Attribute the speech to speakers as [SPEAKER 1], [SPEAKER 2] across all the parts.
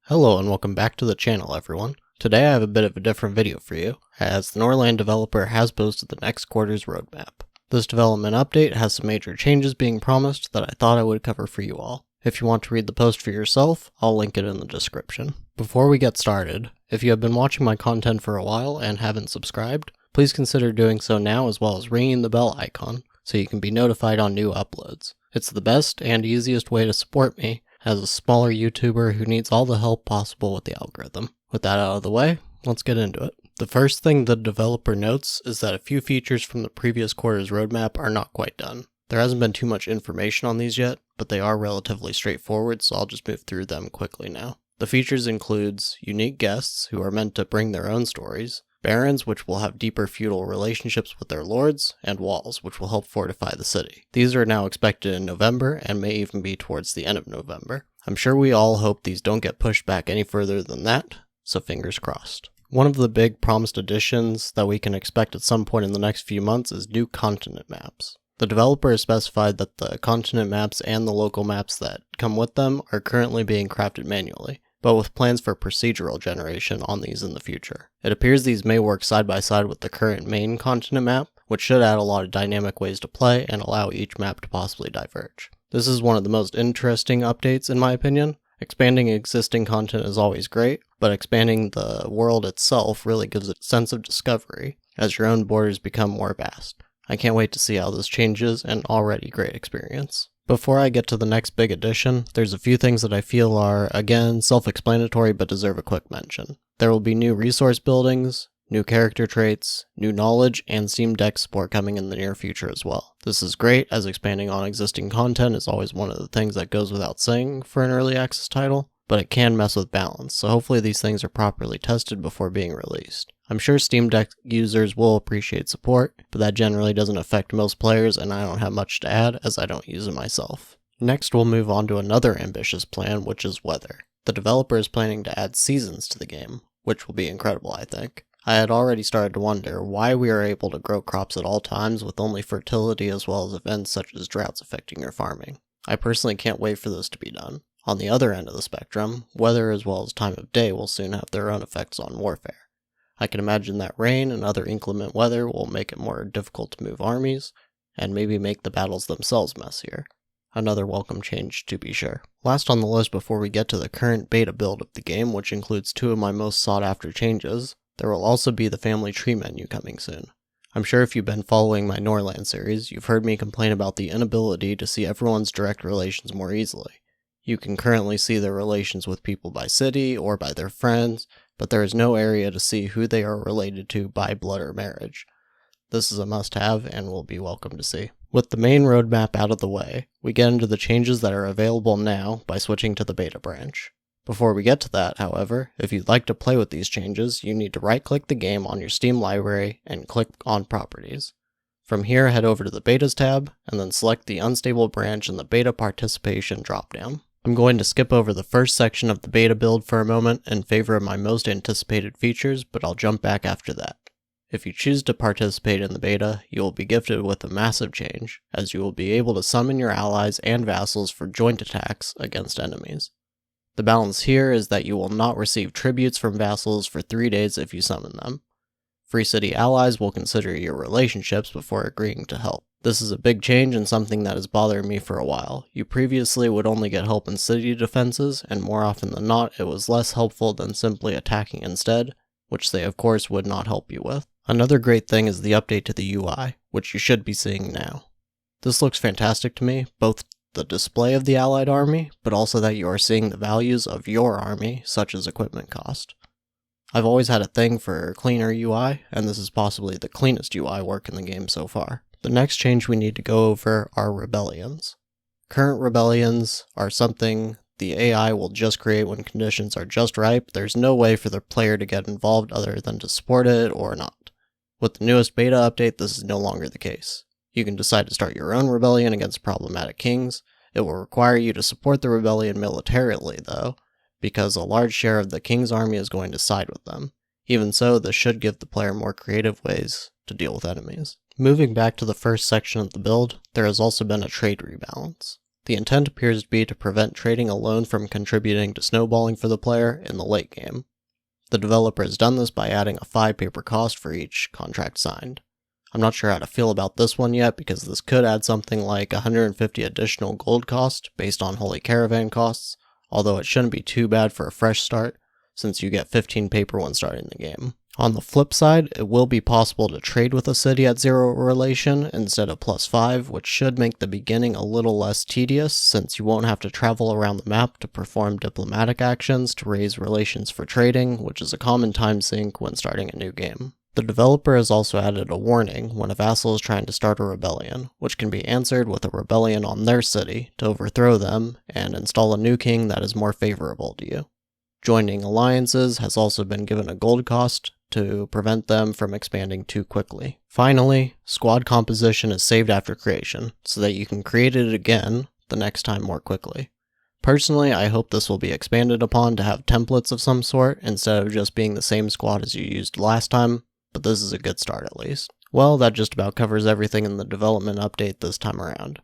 [SPEAKER 1] Hello and welcome back to the channel, everyone. Today I have a bit of a different video for you, as the Norland developer has posted the next quarter's roadmap. This development update has some major changes being promised that I thought I would cover for you all. If you want to read the post for yourself, I'll link it in the description. Before we get started, if you have been watching my content for a while and haven't subscribed, please consider doing so now as well as ringing the bell icon so you can be notified on new uploads. It's the best and easiest way to support me as a smaller YouTuber who needs all the help possible with the algorithm. With that out of the way, let's get into it. The first thing the developer notes is that a few features from the previous quarter's roadmap are not quite done. There hasn't been too much information on these yet, but they are relatively straightforward, so I'll just move through them quickly now. The features includes unique guests who are meant to bring their own stories, barons which will have deeper feudal relationships with their lords, and walls which will help fortify the city. These are now expected in November and may even be towards the end of November. I'm sure we all hope these don't get pushed back any further than that, so fingers crossed. One of the big promised additions that we can expect at some point in the next few months is new continent maps. The developer has specified that the continent maps and the local maps that come with them are currently being crafted manually, but with plans for procedural generation on these in the future. It appears these may work side by side with the current main continent map, which should add a lot of dynamic ways to play and allow each map to possibly diverge. This is one of the most interesting updates in my opinion. Expanding existing content is always great, but expanding the world itself really gives it a sense of discovery as your own borders become more vast. I can't wait to see how this changes an already great experience. Before I get to the next big addition, there's a few things that I feel are, again, self-explanatory but deserve a quick mention. There will be new resource buildings, new character traits, new knowledge, and Steam Deck support coming in the near future as well. This is great, as expanding on existing content is always one of the things that goes without saying for an early access title, but it can mess with balance, so hopefully these things are properly tested before being released. I'm sure Steam Deck users will appreciate support, but that generally doesn't affect most players and I don't have much to add as I don't use it myself. Next we'll move on to another ambitious plan, which is weather. The developer is planning to add seasons to the game, which will be incredible I think. I had already started to wonder why we are able to grow crops at all times with only fertility as well as events such as droughts affecting your farming. I personally can't wait for this to be done. On the other end of the spectrum, weather as well as time of day will soon have their own effects on warfare. I can imagine that rain and other inclement weather will make it more difficult to move armies, and maybe make the battles themselves messier. Another welcome change to be sure. Last on the list before we get to the current beta build of the game, which includes two of my most sought after changes, there will also be the family tree menu coming soon. I'm sure if you've been following my Norland series, you've heard me complain about the inability to see everyone's direct relations more easily. You can currently see their relations with people by city or by their friends, but there is no area to see who they are related to by blood or marriage. This is a must-have and will be welcome to see. With the main roadmap out of the way, we get into the changes that are available now by switching to the beta branch. Before we get to that, however, if you'd like to play with these changes, you need to right-click the game on your Steam library and click on Properties. From here, head over to the Betas tab, and then select the Unstable branch in the Beta Participation dropdown. I'm going to skip over the first section of the beta build for a moment in favor of my most anticipated features, but I'll jump back after that. If you choose to participate in the beta, you will be gifted with a massive change, as you will be able to summon your allies and vassals for joint attacks against enemies. The balance here is that you will not receive tributes from vassals for 3 days if you summon them. Free city allies will consider your relationships before agreeing to help. This is a big change and something that has bothered me for a while. You previously would only get help in city defenses, and more often than not it was less helpful than simply attacking instead, which they of course would not help you with. Another great thing is the update to the UI, which you should be seeing now. This looks fantastic to me, both the display of the allied army, but also that you are seeing the values of your army, such as equipment cost. I've always had a thing for cleaner UI, and this is possibly the cleanest UI work in the game so far. The next change we need to go over are rebellions. Current rebellions are something the AI will just create when conditions are just ripe. There's no way for the player to get involved other than to support it or not. With the newest beta update, this is no longer the case. You can decide to start your own rebellion against problematic kings. It will require you to support the rebellion militarily though, because a large share of the king's army is going to side with them. Even so, this should give the player more creative ways to deal with enemies. Moving back to the first section of the build, there has also been a trade rebalance. The intent appears to be to prevent trading alone from contributing to snowballing for the player in the late game. The developer has done this by adding a 5 paper cost for each contract signed. I'm not sure how to feel about this one yet because this could add something like 150 additional gold cost based on Holy Caravan costs, although it shouldn't be too bad for a fresh start since you get 15 paper when starting the game. On the flip side, it will be possible to trade with a city at 0 relation instead of +5, which should make the beginning a little less tedious since you won't have to travel around the map to perform diplomatic actions to raise relations for trading, which is a common time sink when starting a new game. The developer has also added a warning when a vassal is trying to start a rebellion, which can be answered with a rebellion on their city to overthrow them and install a new king that is more favorable to you. Joining alliances has also been given a gold cost to prevent them from expanding too quickly. Finally, squad composition is saved after creation, so that you can create it again the next time more quickly. Personally, I hope this will be expanded upon to have templates of some sort instead of just being the same squad as you used last time, but this is a good start at least. Well, that just about covers everything in the development update this time around.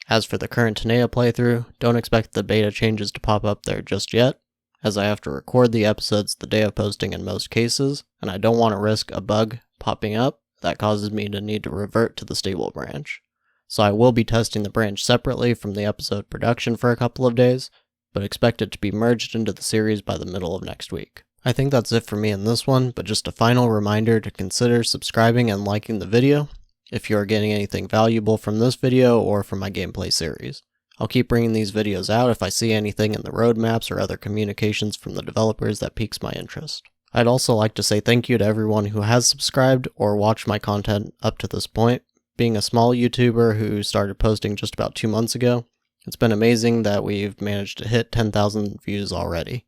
[SPEAKER 1] As for the current Tenea playthrough, don't expect the beta changes to pop up there just yet, as I have to record the episodes the day of posting in most cases, and I don't want to risk a bug popping up that causes me to need to revert to the stable branch. So I will be testing the branch separately from the episode production for a couple of days, but expect it to be merged into the series by the middle of next week. I think that's it for me in this one, but just a final reminder to consider subscribing and liking the video if you are getting anything valuable from this video or from my gameplay series. I'll keep bringing these videos out if I see anything in the roadmaps or other communications from the developers that piques my interest. I'd also like to say thank you to everyone who has subscribed or watched my content up to this point. Being a small YouTuber who started posting just about 2 months ago, it's been amazing that we've managed to hit 10,000 views already.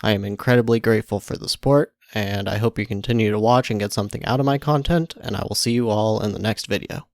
[SPEAKER 1] I am incredibly grateful for the support, and I hope you continue to watch and get something out of my content, and I will see you all in the next video.